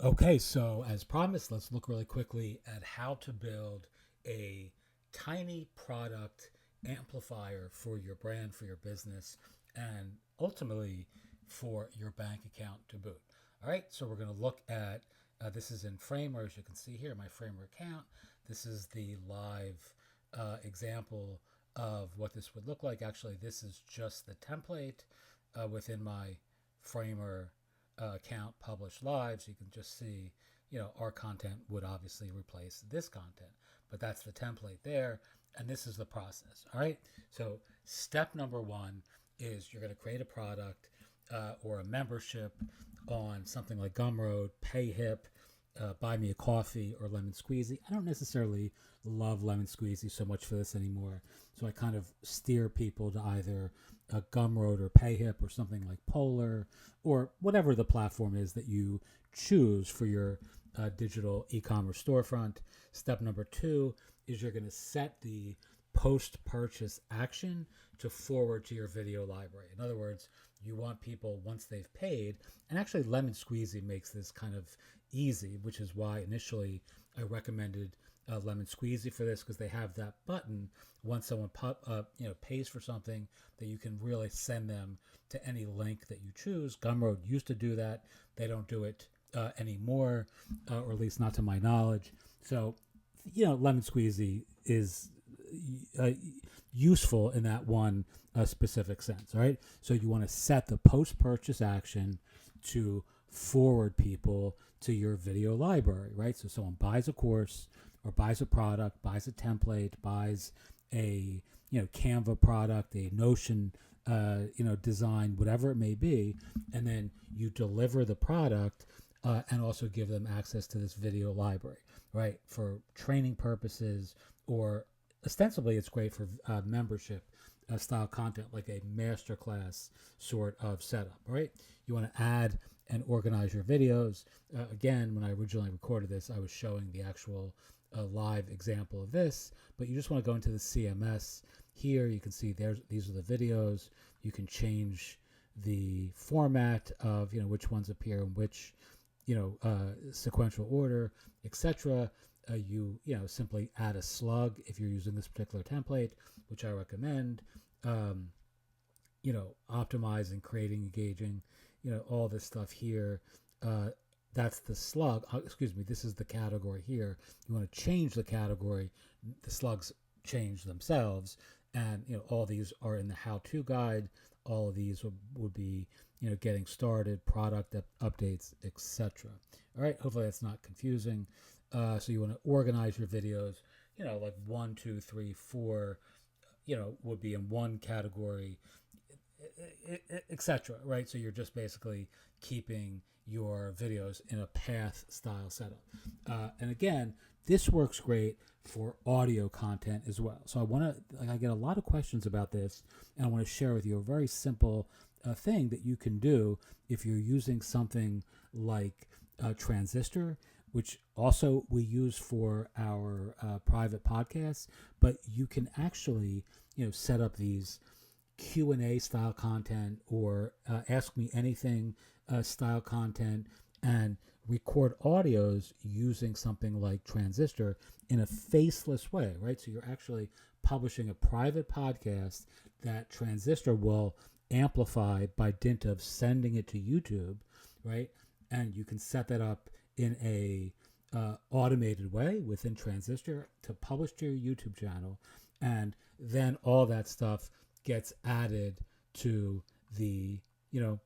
Okay, so as promised, let's look really quickly at how to build a tiny product amplifier for your brand, for your business, and ultimately for your bank account to boot. All right, so we're going to look at this is in Framer, as you can see here, my Framer account. This is the live example of what this would look like. Actually, this is just the template within my Framer account published live, so you can just see, our content would obviously replace this content, but that's the template there, and this is the process. All right, so step number one is you're going to create a product or a membership on something like Gumroad, PayHip, Buy Me a Coffee, or Lemon Squeezy. I don't necessarily love Lemon Squeezy so much for this anymore, so I kind of steer people to either a Gumroad or PayHip or something like Polar or whatever the platform is that you choose for your digital e-commerce storefront. Step number two is you're going to set the post-purchase action to forward to your video library. In other words, you want people, once they've paid, and actually Lemon Squeezy makes this kind of easy, which is why initially I recommended Lemon Squeezy for this, because they have that button once someone pays for something that you can really send them to any link that you choose. Gumroad used to do that. They don't do it anymore, or at least not to my knowledge. So, Lemon Squeezy is useful in that one specific sense. All right. So you want to set the post-purchase action to forward people to your video library, right? So someone buys a course or buys a product, buys a template, buys a Canva product, a Notion design, whatever it may be, and then you deliver the product and also give them access to this video library, right? For training purposes, or ostensibly it's great for membership style content, like a masterclass sort of setup, right? You want to add and organize your videos. Again, when I originally recorded this, I was showing the actual live example of this, but you just want to go into the CMS here. You can see these are the videos. You can change the format of which ones appear in which sequential order, etc. You simply add a slug if you're using this particular template, which I recommend. Optimizing, creating, engaging, all this stuff here. That's the slug. This is the category here. You want to change the category. The slugs change themselves, and all these are in the how-to guide. All of these would be getting started, product updates, etc. All right. Hopefully that's not confusing. So you want to organize your videos. Like 1, 2, 3, 4. Would be in one category, etc. Right? So you're just basically keeping your videos in a path style setup. And again, this works great for audio content as well. So I get a lot of questions about this, and I want to share with you a very simple thing that you can do if you're using something like Transistor, which also we use for our private podcasts, but you can actually set up these Q&A style content or ask me anything style content, and record audios using something like Transistor in a faceless way, right? So you're actually publishing a private podcast that Transistor will amplify by dint of sending it to YouTube, right? And you can set that up in a automated way within Transistor to publish to your YouTube channel, and then all that stuff gets added to the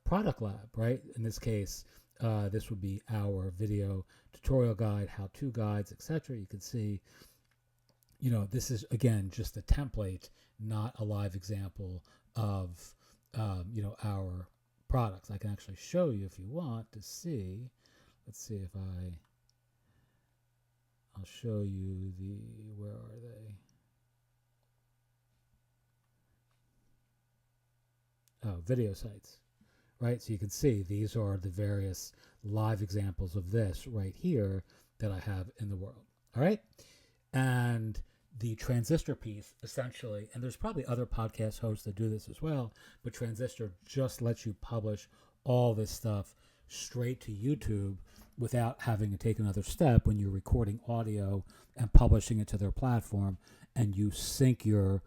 product lab, right? In this case, this would be our video tutorial guide, how-to guides, etc. You can see, this is again just a template, not a live example of our products. I can actually show you if you want to see. Let's see if I'll show you where are they? Video sites, right? So you can see these are the various live examples of this right here that I have in the world. All right. And the Transistor piece essentially, and there's probably other podcast hosts that do this as well, but Transistor just lets you publish all this stuff straight to YouTube without having to take another step when you're recording audio and publishing it to their platform, and you sync your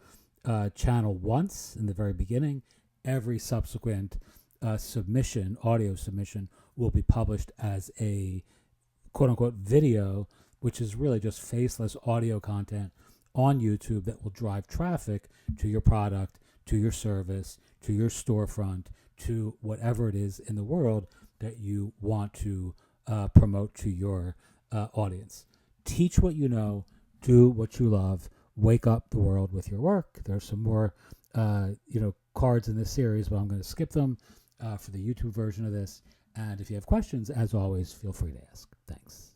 channel once in the very beginning. Every subsequent audio submission, will be published as a quote unquote video, which is really just faceless audio content on YouTube that will drive traffic to your product, to your service, to your storefront, to whatever it is in the world that you want to promote to your audience. Teach what you know, do what you love, wake up the world with your work. There's some more cards in this series, but I'm going to skip them for the YouTube version of this. And if you have questions, as always, feel free to ask. Thanks.